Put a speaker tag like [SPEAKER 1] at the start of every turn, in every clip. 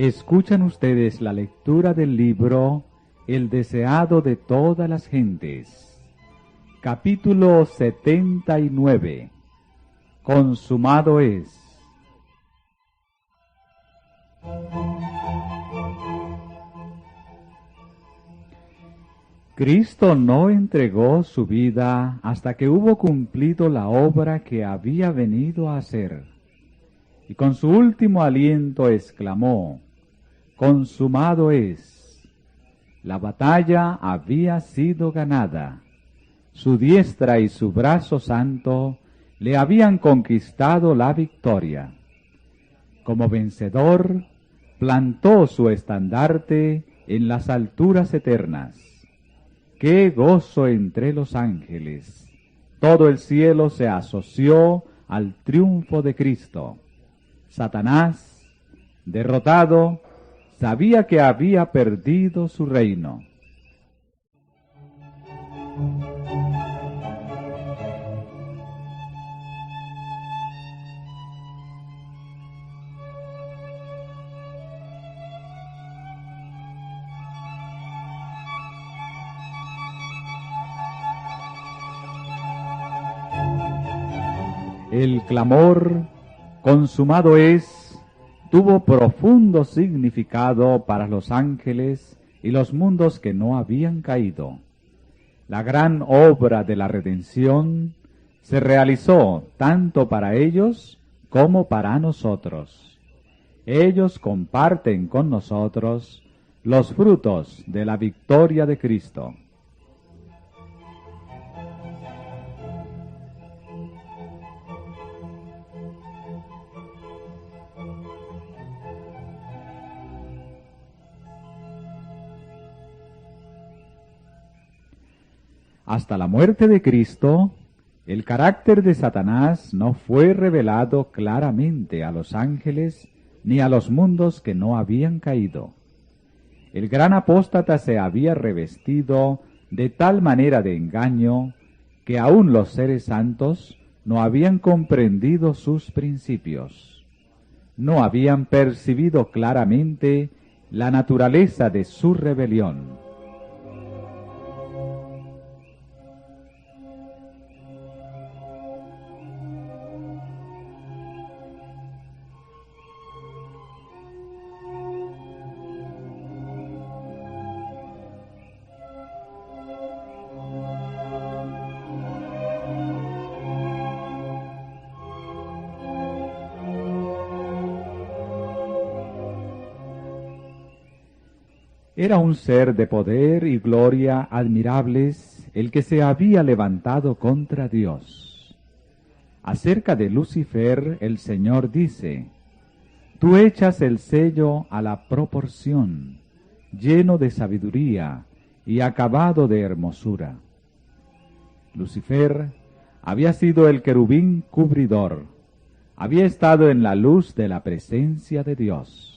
[SPEAKER 1] Escuchan ustedes la lectura del libro El deseado de todas las gentes. Capítulo 79. Consumado es. Cristo no entregó su vida hasta que hubo cumplido la obra que había venido a hacer. Y con su último aliento exclamó: consumado es. La batalla había sido ganada. Su diestra y su brazo santo le habían conquistado la victoria. Como vencedor, plantó su estandarte en las alturas eternas. ¡Qué gozo entre los ángeles! Todo el cielo se asoció al triunfo de Cristo. Satanás, derrotado, sabía que había perdido su reino. El clamor, consumado es, tuvo profundo significado para los ángeles y los mundos que no habían caído. La gran obra de la redención se realizó tanto para ellos como para nosotros. Ellos comparten con nosotros los frutos de la victoria de Cristo. Hasta la muerte de Cristo, el carácter de Satanás no fue revelado claramente a los ángeles ni a los mundos que no habían caído. El gran apóstata se había revestido de tal manera de engaño que aún los seres santos no habían comprendido sus principios. No habían percibido claramente la naturaleza de su rebelión. Era un ser de poder y gloria admirables el que se había levantado contra Dios. Acerca de Lucifer, el Señor dice: tú echas el sello a la proporción, lleno de sabiduría y acabado de hermosura. Lucifer había sido el querubín cubridor, había estado en la luz de la presencia de Dios.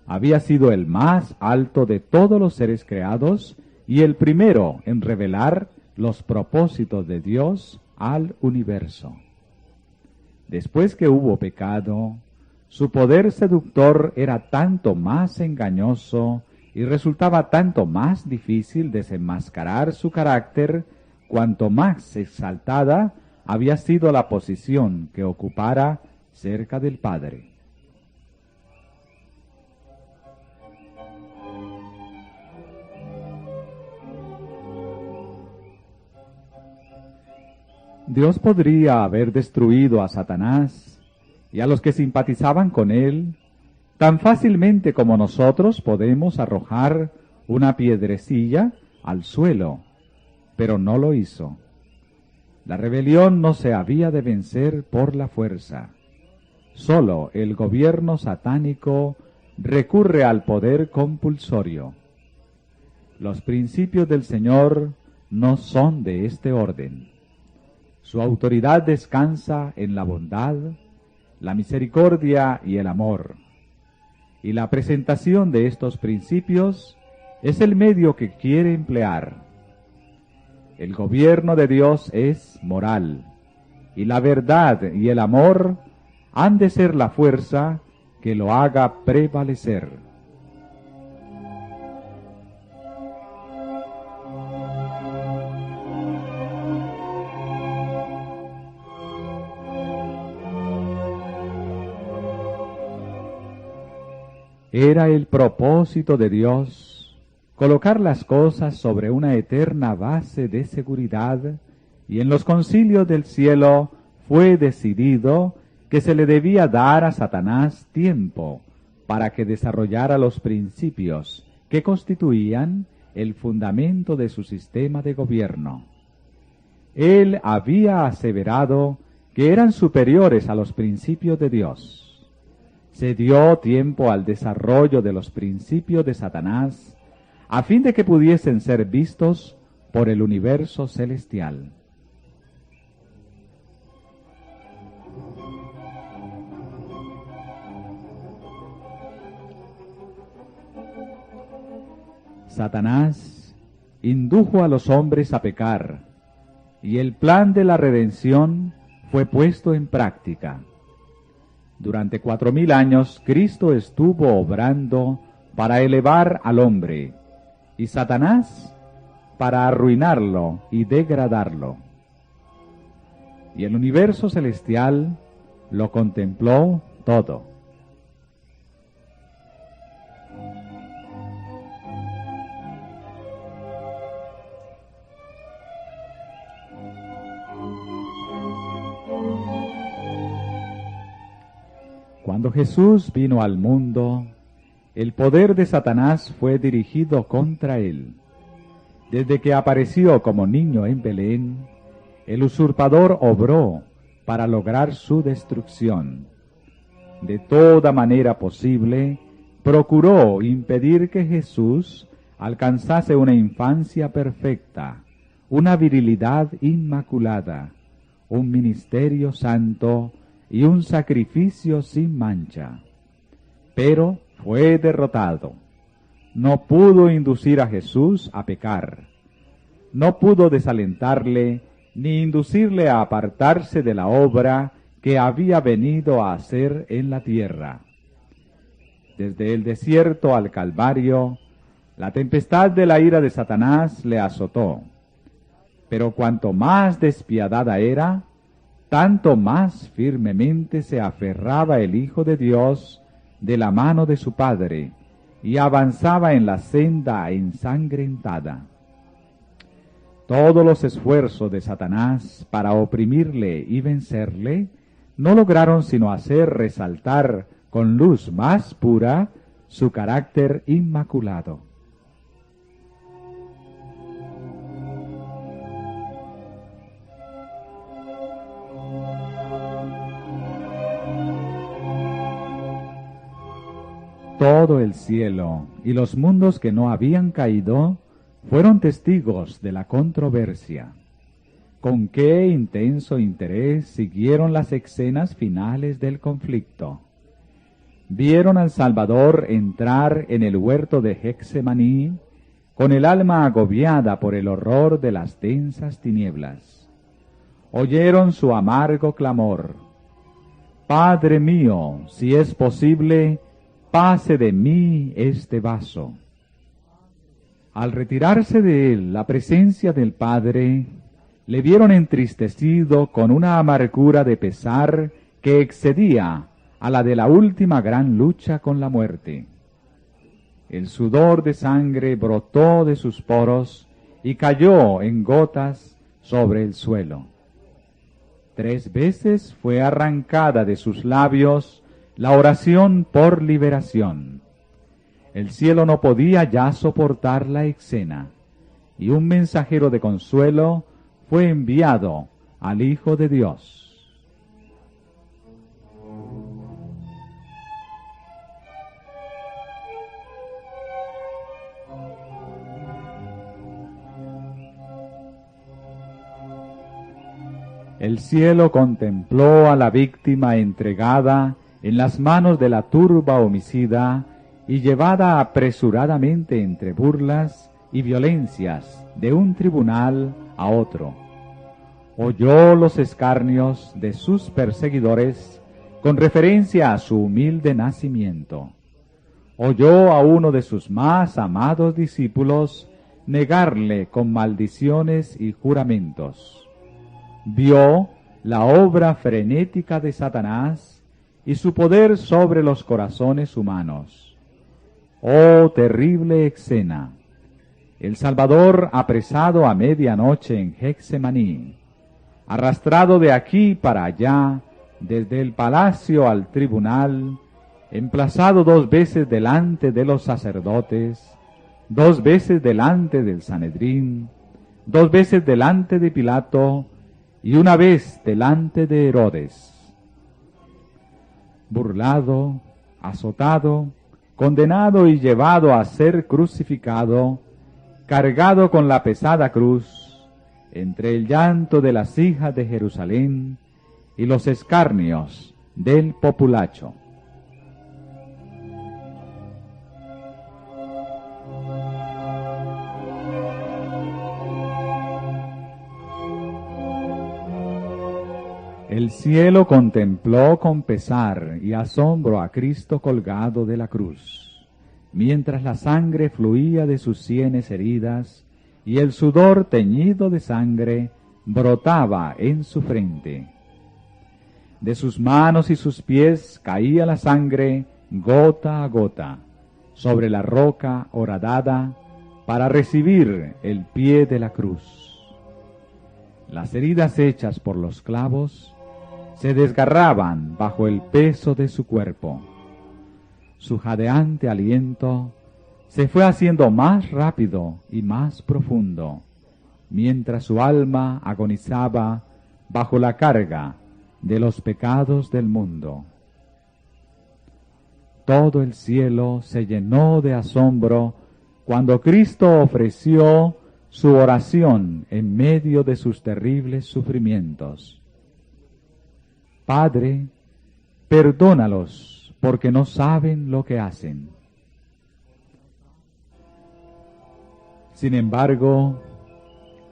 [SPEAKER 1] Había sido el más alto de todos los seres creados y el primero en revelar los propósitos de Dios al universo. Después que hubo pecado, su poder seductor era tanto más engañoso y resultaba tanto más difícil desenmascarar su carácter cuanto más exaltada había sido la posición que ocupara cerca del Padre. Dios podría haber destruido a Satanás y a los que simpatizaban con él tan fácilmente como nosotros podemos arrojar una piedrecilla al suelo, pero no lo hizo. La rebelión no se había de vencer por la fuerza. Solo el gobierno satánico recurre al poder compulsorio. Los principios del Señor no son de este orden. Su autoridad descansa en la bondad, la misericordia y el amor. Y la presentación de estos principios es el medio que quiere emplear. El gobierno de Dios es moral, y la verdad y el amor han de ser la fuerza que lo haga prevalecer. Era el propósito de Dios colocar las cosas sobre una eterna base de seguridad, y en los concilios del cielo fue decidido que se le debía dar a Satanás tiempo para que desarrollara los principios que constituían el fundamento de su sistema de gobierno. Él había aseverado que eran superiores a los principios de Dios. Se dio tiempo al desarrollo de los principios de Satanás, a fin de que pudiesen ser vistos por el universo celestial. Satanás indujo a los hombres a pecar, y el plan de la redención fue puesto en práctica. Durante 4000 años Cristo estuvo obrando para elevar al hombre, y Satanás para arruinarlo y degradarlo. Y el universo celestial lo contempló todo. Cuando Jesús vino al mundo, el poder de Satanás fue dirigido contra él. Desde que apareció como niño en Belén, el usurpador obró para lograr su destrucción. De toda manera posible, procuró impedir que Jesús alcanzase una infancia perfecta, una virilidad inmaculada, un ministerio santo y un sacrificio sin mancha. Pero fue derrotado. No pudo inducir a Jesús a pecar. No pudo desalentarle ni inducirle a apartarse de la obra que había venido a hacer en la tierra. Desde el desierto al Calvario, la tempestad de la ira de Satanás le azotó. Pero cuanto más despiadada era, tanto más firmemente se aferraba el Hijo de Dios de la mano de su Padre, y avanzaba en la senda ensangrentada. Todos los esfuerzos de Satanás para oprimirle y vencerle no lograron sino hacer resaltar con luz más pura su carácter inmaculado. Todo el cielo y los mundos que no habían caído fueron testigos de la controversia. Con qué intenso interés siguieron las escenas finales del conflicto. Vieron al Salvador entrar en el huerto de Getsemaní con el alma agobiada por el horror de las densas tinieblas. Oyeron su amargo clamor: «Padre mío, si es posible, pase de mí este vaso». Al retirarse de él la presencia del Padre, le vieron entristecido con una amargura de pesar que excedía a la de la última gran lucha con la muerte. El sudor de sangre brotó de sus poros y cayó en gotas sobre el suelo. 3 veces fue arrancada de sus labios la oración por liberación. El cielo no podía ya soportar la escena, y un mensajero de consuelo fue enviado al Hijo de Dios. El cielo contempló a la víctima entregada en las manos de la turba homicida y llevada apresuradamente entre burlas y violencias de un tribunal a otro. Oyó los escarnios de sus perseguidores con referencia a su humilde nacimiento. Oyó a uno de sus más amados discípulos negarle con maldiciones y juramentos. Vio la obra frenética de Satanás y su poder sobre los corazones humanos. ¡Oh, terrible escena! El Salvador apresado a medianoche en Getsemaní, arrastrado de aquí para allá, desde el palacio al tribunal, emplazado 2 veces delante de los sacerdotes, 2 veces delante del Sanedrín, 2 veces delante de Pilato y 1 vez delante de Herodes. Burlado, azotado, condenado y llevado a ser crucificado, cargado con la pesada cruz, entre el llanto de las hijas de Jerusalén y los escarnios del populacho. El cielo contempló con pesar y asombro a Cristo colgado de la cruz, mientras la sangre fluía de sus sienes heridas y el sudor teñido de sangre brotaba en su frente. De sus manos y sus pies caía la sangre gota a gota sobre la roca horadada para recibir el pie de la cruz. Las heridas hechas por los clavos se desgarraban bajo el peso de su cuerpo. Su jadeante aliento se fue haciendo más rápido y más profundo, mientras su alma agonizaba bajo la carga de los pecados del mundo. Todo el cielo se llenó de asombro cuando Cristo ofreció su oración en medio de sus terribles sufrimientos. Padre, perdónalos, porque no saben lo que hacen. Sin embargo,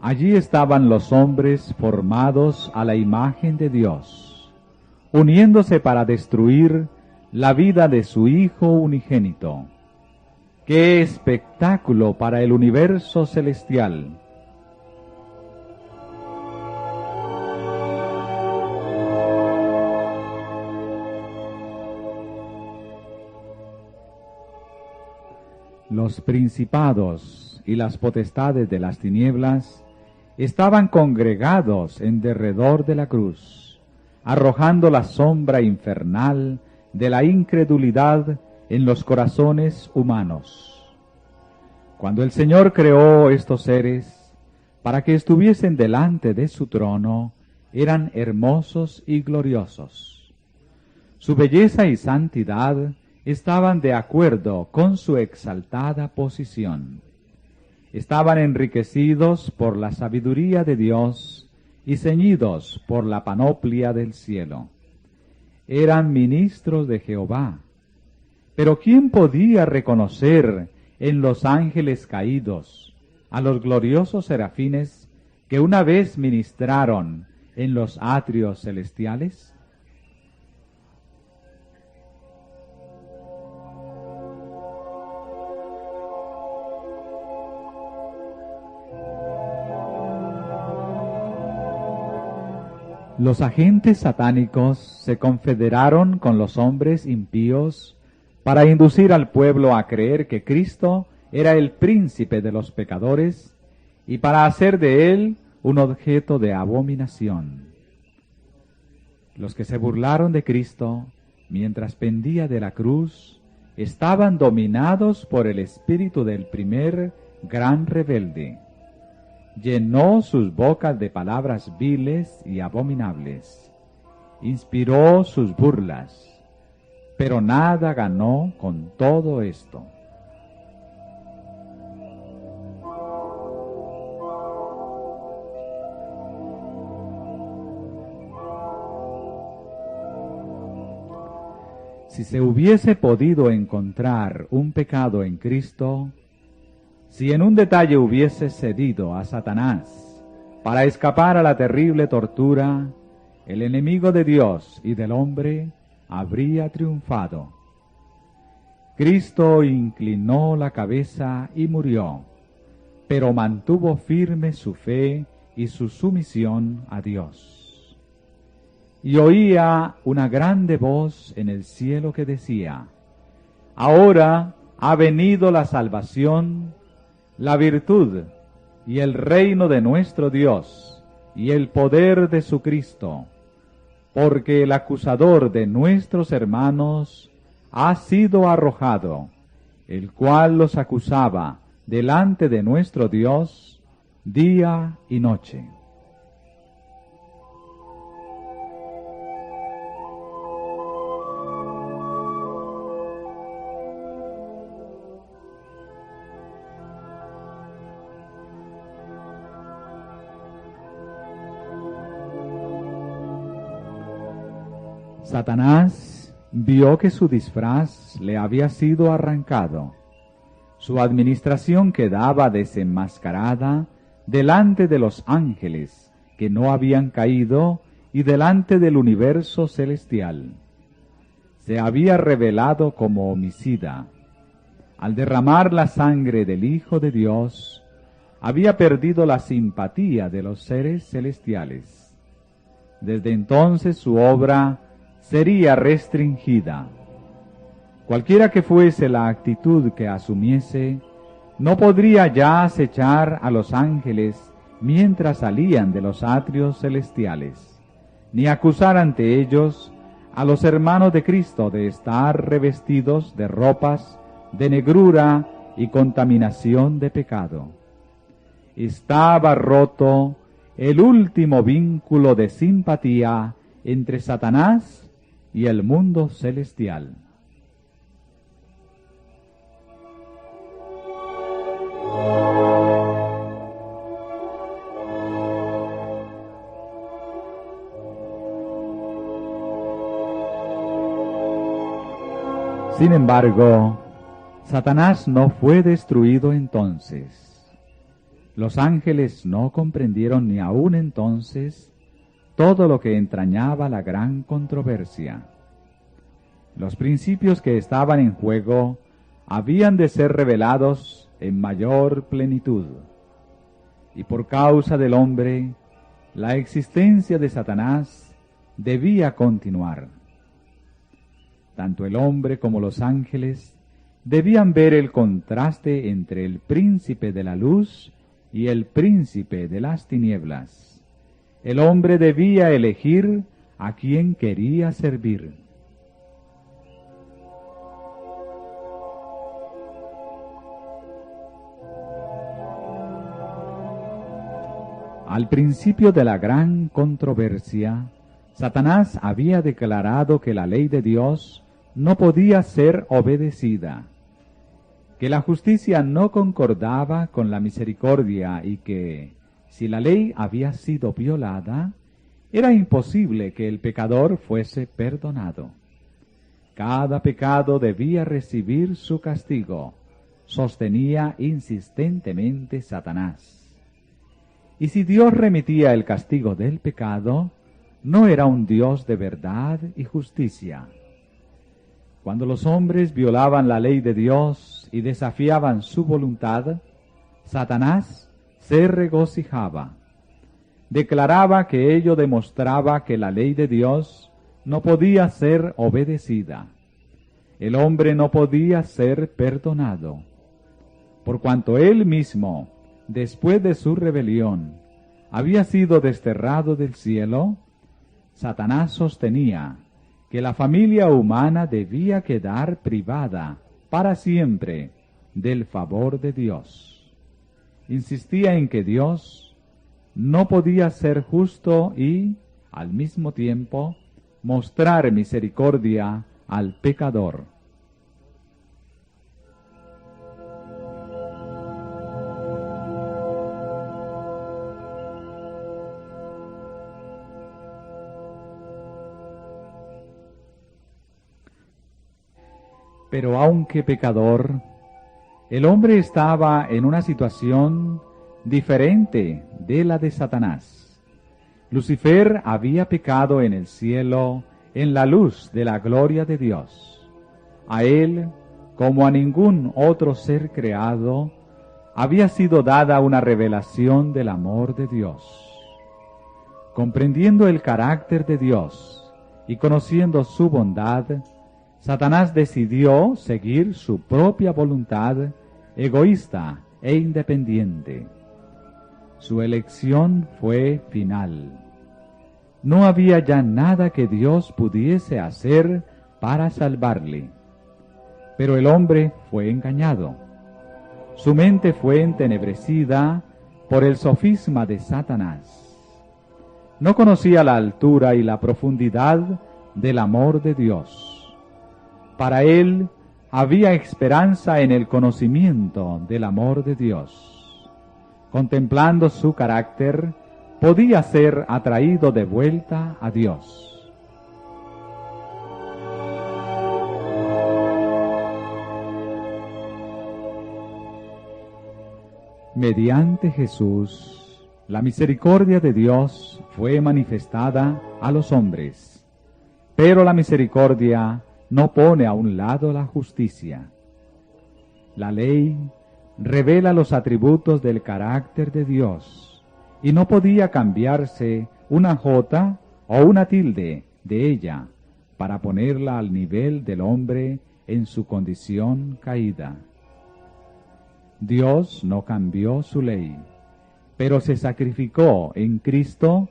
[SPEAKER 1] allí estaban los hombres formados a la imagen de Dios, uniéndose para destruir la vida de su Hijo unigénito. ¡Qué espectáculo para el universo celestial! Los principados y las potestades de las tinieblas estaban congregados en derredor de la cruz, arrojando la sombra infernal de la incredulidad en los corazones humanos. Cuando el Señor creó estos seres para que estuviesen delante de su trono, eran hermosos y gloriosos. Su belleza y santidad estaban de acuerdo con su exaltada posición. Estaban enriquecidos por la sabiduría de Dios y ceñidos por la panoplia del cielo. Eran ministros de Jehová. Pero ¿quién podía reconocer en los ángeles caídos a los gloriosos serafines que una vez ministraron en los atrios celestiales? Los agentes satánicos se confederaron con los hombres impíos para inducir al pueblo a creer que Cristo era el príncipe de los pecadores y para hacer de él un objeto de abominación. Los que se burlaron de Cristo mientras pendía de la cruz estaban dominados por el espíritu del primer gran rebelde. Llenó sus bocas de palabras viles y abominables. Inspiró sus burlas, pero nada ganó con todo esto. Si se hubiese podido encontrar un pecado en Cristo, si en un detalle hubiese cedido a Satanás para escapar a la terrible tortura, el enemigo de Dios y del hombre habría triunfado. Cristo inclinó la cabeza y murió, pero mantuvo firme su fe y su sumisión a Dios. Y oía una grande voz en el cielo que decía: Ahora ha venido la salvación, la virtud y el reino de nuestro Dios y el poder de su Cristo, porque el acusador de nuestros hermanos ha sido arrojado, el cual los acusaba delante de nuestro Dios día y noche. Satanás vio que su disfraz le había sido arrancado. Su administración quedaba desenmascarada delante de los ángeles que no habían caído y delante del universo celestial. Se había revelado como homicida. Al derramar la sangre del Hijo de Dios, había perdido la simpatía de los seres celestiales. Desde entonces su obra sería restringida. Cualquiera que fuese la actitud que asumiese, no podría ya acechar a los ángeles mientras salían de los atrios celestiales, ni acusar ante ellos a los hermanos de Cristo de estar revestidos de ropas de negrura y contaminación de pecado. Estaba roto el último vínculo de simpatía entre Satanás y el mundo celestial. Sin embargo, Satanás no fue destruido entonces. Los ángeles no comprendieron ni aún entonces todo lo que entrañaba la gran controversia. Los principios que estaban en juego habían de ser revelados en mayor plenitud, y por causa del hombre, la existencia de Satanás debía continuar. Tanto el hombre como los ángeles debían ver el contraste entre el príncipe de la luz y el príncipe de las tinieblas. El hombre debía elegir a quien quería servir. Al principio de la gran controversia, Satanás había declarado que la ley de Dios no podía ser obedecida, que la justicia no concordaba con la misericordia y que, si la ley había sido violada, era imposible que el pecador fuese perdonado. Cada pecado debía recibir su castigo, sostenía insistentemente Satanás. Y si Dios remitía el castigo del pecado, no era un Dios de verdad y justicia. Cuando los hombres violaban la ley de Dios y desafiaban su voluntad, Satanás se regocijaba. Declaraba que ello demostraba que la ley de Dios no podía ser obedecida. El hombre no podía ser perdonado, por cuanto él mismo, después de su rebelión, había sido desterrado del cielo. Satanás sostenía que la familia humana debía quedar privada para siempre del favor de Dios. Insistía en que Dios no podía ser justo y, al mismo tiempo, mostrar misericordia al pecador. Pero aunque pecador, el hombre estaba en una situación diferente de la de Satanás. Lucifer había pecado en el cielo en la luz de la gloria de Dios. A él, como a ningún otro ser creado, había sido dada una revelación del amor de Dios. Comprendiendo el carácter de Dios y conociendo su bondad, Satanás decidió seguir su propia voluntad egoísta e independiente. Su elección fue final. No había ya nada que Dios pudiese hacer para salvarle. Pero el hombre fue engañado. Su mente fue entenebrecida por el sofisma de Satanás. No conocía la altura y la profundidad del amor de Dios. Para él había esperanza en el conocimiento del amor de Dios. Contemplando su carácter, podía ser atraído de vuelta a Dios. Mediante Jesús, la misericordia de Dios fue manifestada a los hombres, pero la misericordia no pone a un lado la justicia. La ley revela los atributos del carácter de Dios, y no podía cambiarse una jota o una tilde de ella para ponerla al nivel del hombre en su condición caída. Dios no cambió su ley, pero se sacrificó en Cristo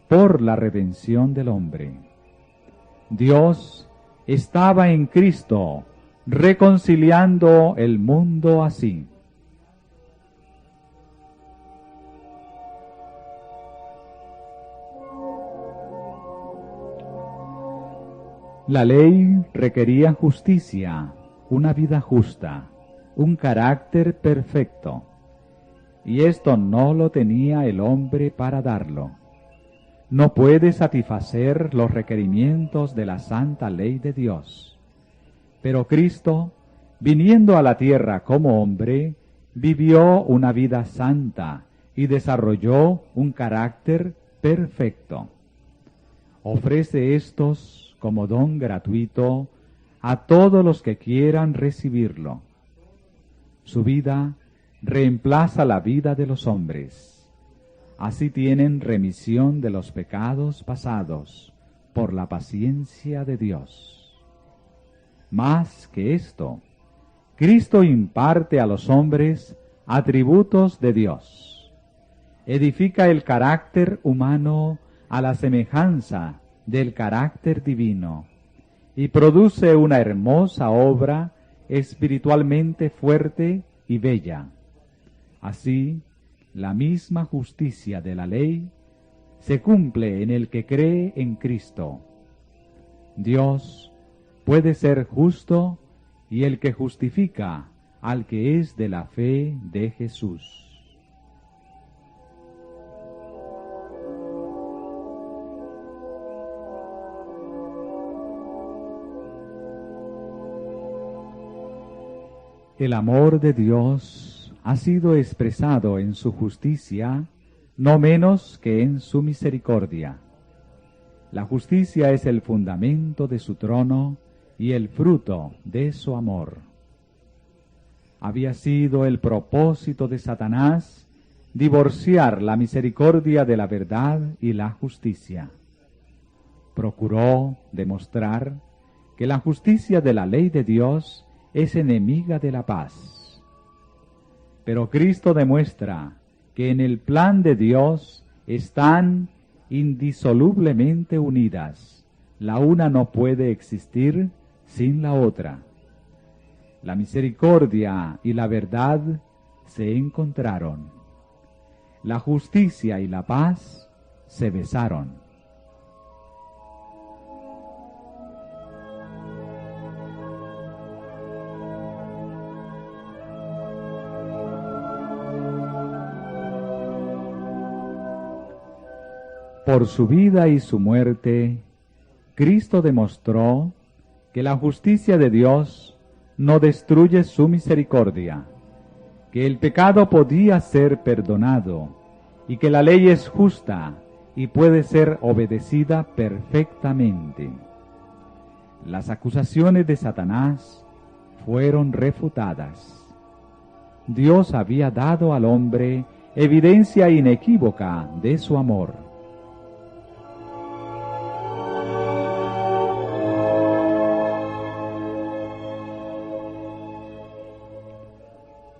[SPEAKER 1] por la redención del hombre. Dios estaba en Cristo, reconciliando el mundo así. La ley requería justicia, una vida justa, un carácter perfecto, y esto no lo tenía el hombre para darlo. No puede satisfacer los requerimientos de la santa ley de Dios. Pero Cristo, viniendo a la tierra como hombre, vivió una vida santa y desarrolló un carácter perfecto. Ofrece estos como don gratuito a todos los que quieran recibirlo. Su vida reemplaza la vida de los hombres. Así tienen remisión de los pecados pasados por la paciencia de Dios. Más que esto, Cristo imparte a los hombres atributos de Dios. Edifica el carácter humano a la semejanza del carácter divino y produce una hermosa obra espiritualmente fuerte y bella. Así, la misma justicia de la ley se cumple en el que cree en Cristo. Dios puede ser justo y el que justifica al que es de la fe de Jesús. El amor de Dios ha sido expresado en su justicia, no menos que en su misericordia. La justicia es el fundamento de su trono y el fruto de su amor. Había sido el propósito de Satanás divorciar la misericordia de la verdad y la justicia. Procuró demostrar que la justicia de la ley de Dios es enemiga de la paz. Pero Cristo demuestra que en el plan de Dios están indisolublemente unidas. La una no puede existir sin la otra. La misericordia y la verdad se encontraron. La justicia y la paz se besaron. Por su vida y su muerte, Cristo demostró que la justicia de Dios no destruye su misericordia, que el pecado podía ser perdonado y que la ley es justa y puede ser obedecida perfectamente. las acusaciones de Satanás fueron refutadas. Dios había dado al hombre evidencia inequívoca de su amor.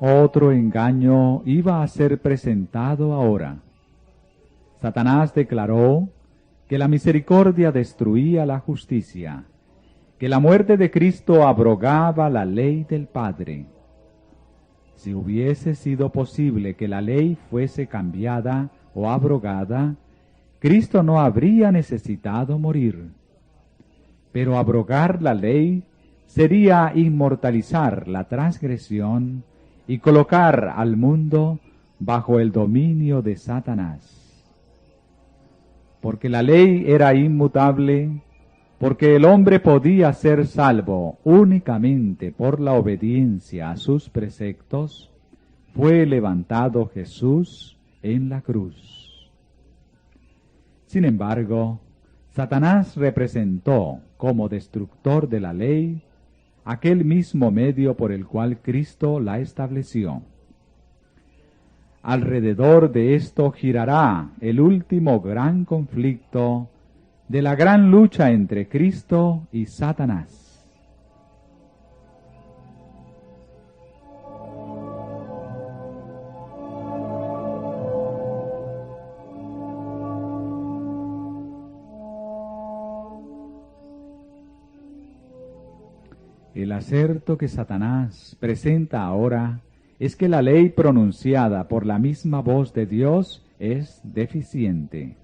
[SPEAKER 1] Otro engaño iba a ser presentado ahora. Satanás declaró que la misericordia destruía la justicia, que la muerte de Cristo abrogaba la ley del Padre. Si hubiese sido posible que la ley fuese cambiada o abrogada, Cristo no habría necesitado morir. Pero abrogar la ley sería inmortalizar la transgresión y colocar al mundo bajo el dominio de Satanás. Porque la ley era inmutable, porque el hombre podía ser salvo únicamente por la obediencia a sus preceptos, fue levantado Jesús en la cruz. Sin embargo, Satanás representó como destructor de la ley aquel mismo medio por el cual Cristo la estableció. Alrededor de esto girará el último gran conflicto de la gran lucha entre Cristo y Satanás. El aserto que Satanás presenta ahora es que la ley pronunciada por la misma voz de Dios es deficiente,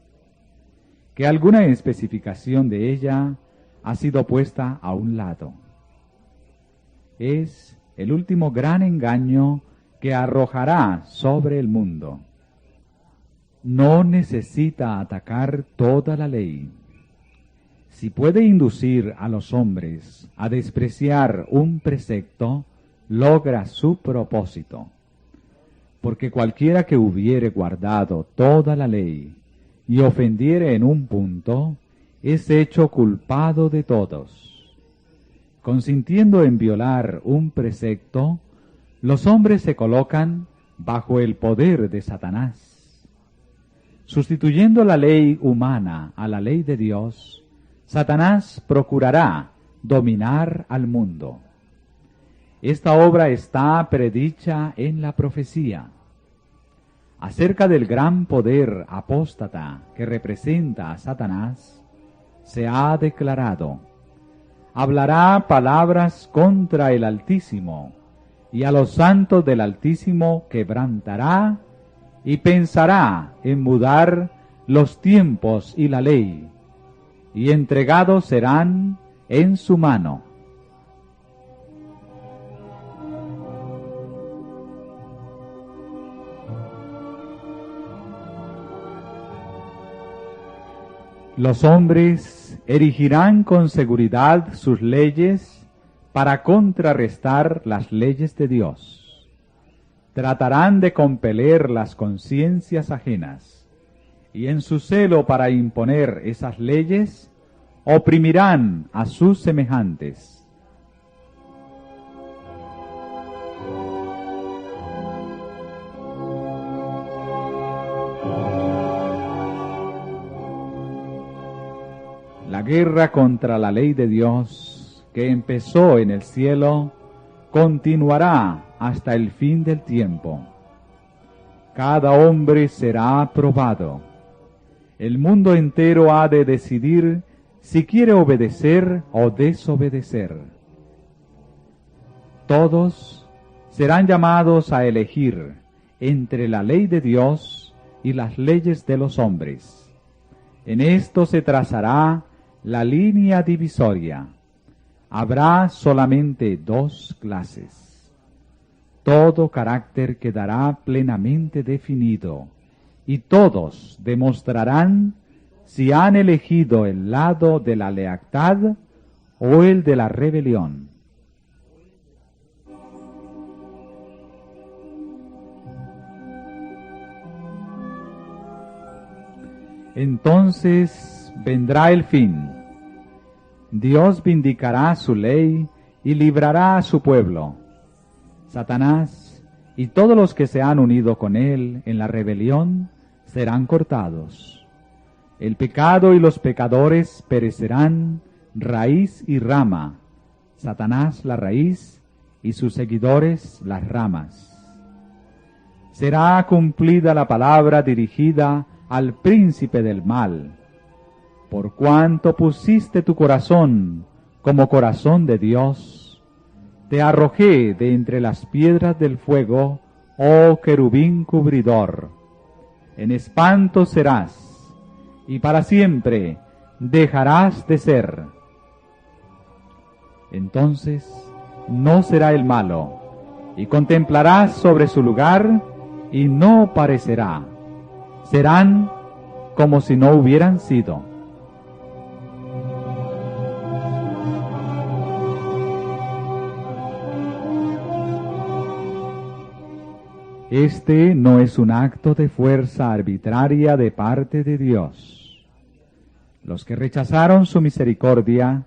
[SPEAKER 1] que alguna especificación de ella ha sido puesta a un lado. Es el último gran engaño que arrojará sobre el mundo. No necesita atacar toda la ley. Si puede inducir a los hombres a despreciar un precepto, logra su propósito. Porque cualquiera que hubiere guardado toda la ley y ofendiere en un punto, es hecho culpado de todos. Consintiendo en violar un precepto, los hombres se colocan bajo el poder de Satanás. Sustituyendo la ley humana a la ley de Dios, Satanás procurará dominar al mundo. Esta obra está predicha en la profecía. Acerca del gran poder apóstata que representa a Satanás, se ha declarado: hablará palabras contra el Altísimo, y a los santos del Altísimo quebrantará, y pensará en mudar los tiempos y la ley, y entregados serán en su mano. Los hombres erigirán con seguridad sus leyes para contrarrestar las leyes de Dios. Tratarán de compeler las conciencias ajenas, y en su celo para imponer esas leyes, oprimirán a sus semejantes. La guerra contra la ley de Dios, que empezó en el cielo, continuará hasta el fin del tiempo. Cada hombre será probado. El mundo entero ha de decidir si quiere obedecer o desobedecer. Todos serán llamados a elegir entre la ley de Dios y las leyes de los hombres. En esto se trazará la línea divisoria. Habrá solamente dos clases. Todo carácter quedará plenamente definido, y todos demostrarán si han elegido el lado de la lealtad o el de la rebelión. Entonces vendrá el fin. Dios vindicará su ley y librará a su pueblo. Satanás y todos los que se han unido con él en la rebelión serán cortados. El pecado y los pecadores perecerán, raíz y rama. Satanás la raíz y sus seguidores las ramas. Será cumplida la palabra dirigida al príncipe del mal. Por cuanto pusiste tu corazón como corazón de Dios, te arrojé de entre las piedras del fuego, oh querubín cubridor. En espanto serás, y para siempre dejarás de ser. Entonces no será el malo, y contemplarás sobre su lugar, y no parecerá. Serán como si no hubieran sido. Este no es un acto de fuerza arbitraria de parte de Dios. Los que rechazaron su misericordia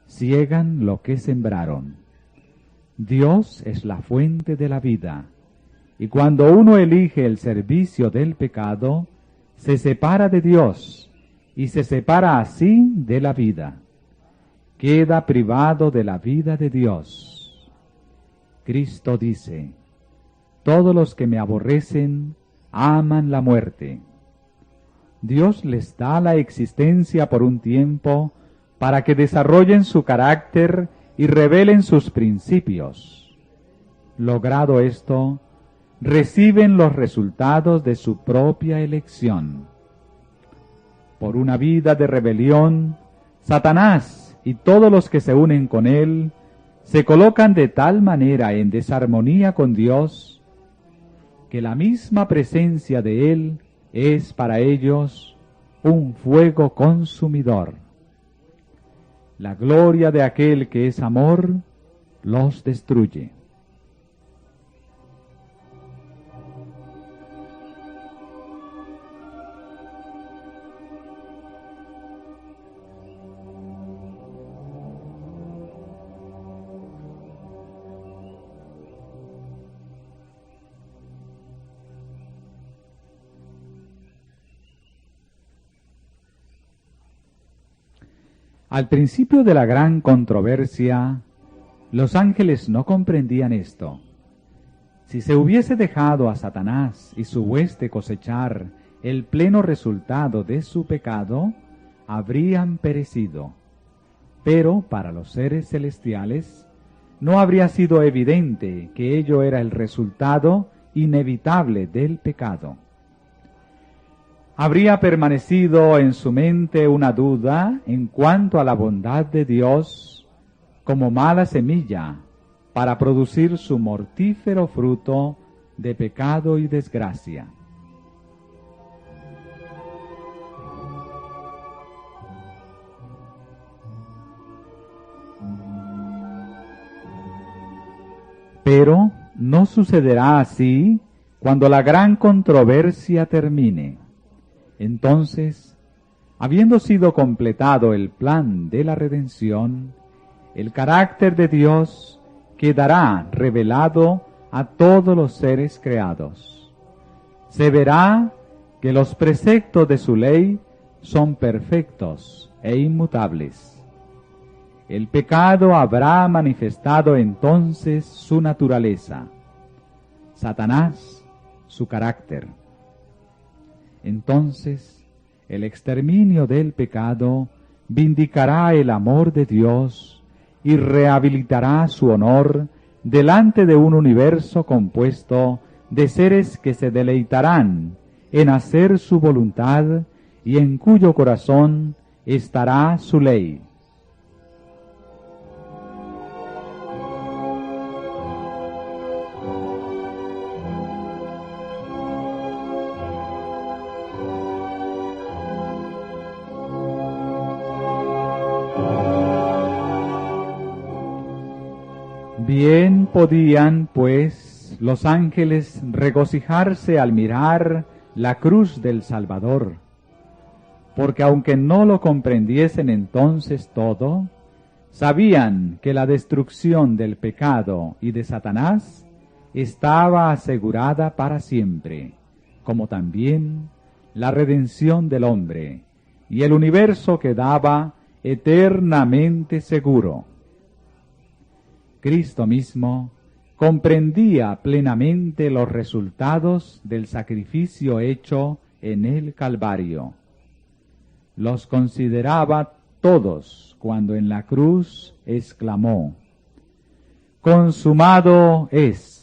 [SPEAKER 1] ciegan lo que sembraron. Dios es la fuente de la vida, y cuando uno elige el servicio del pecado, se separa de Dios y se separa así de la vida. Queda privado de la vida de Dios. Cristo dice: todos los que me aborrecen aman la muerte. Dios les da la existencia por un tiempo para que desarrollen su carácter y revelen sus principios. Logrado esto, reciben los resultados de su propia elección. Por una vida de rebelión, Satanás y todos los que se unen con él se colocan de tal manera en desarmonía con Dios que la misma presencia de él es para ellos un fuego consumidor. La gloria de aquel que es amor los destruye. Al principio de la gran controversia, los ángeles no comprendían esto. Si se hubiese dejado a Satanás y su hueste cosechar el pleno resultado de su pecado, habrían perecido. Pero para los seres celestiales no habría sido evidente que ello era el resultado inevitable del pecado. Habría permanecido en su mente una duda en cuanto a la bondad de Dios como mala semilla para producir su mortífero fruto de pecado y desgracia. Pero no sucederá así cuando la gran controversia termine. Entonces, habiendo sido completado el plan de la redención, el carácter de Dios quedará revelado a todos los seres creados. Se verá que los preceptos de su ley son perfectos e inmutables. El pecado habrá manifestado entonces su naturaleza, Satanás su carácter. Entonces, el exterminio del pecado vindicará el amor de Dios y rehabilitará su honor delante de un universo compuesto de seres que se deleitarán en hacer su voluntad y en cuyo corazón estará su ley. Bien podían, pues, los ángeles regocijarse al mirar la cruz del Salvador, porque aunque no lo comprendiesen entonces todo, Sabían que la destrucción del pecado y de Satanás estaba asegurada para siempre, como también la redención del hombre, y el universo quedaba eternamente seguro. Cristo mismo comprendía plenamente los resultados del sacrificio hecho en el Calvario. Los consideraba todos cuando en la cruz exclamó: «Consumado es».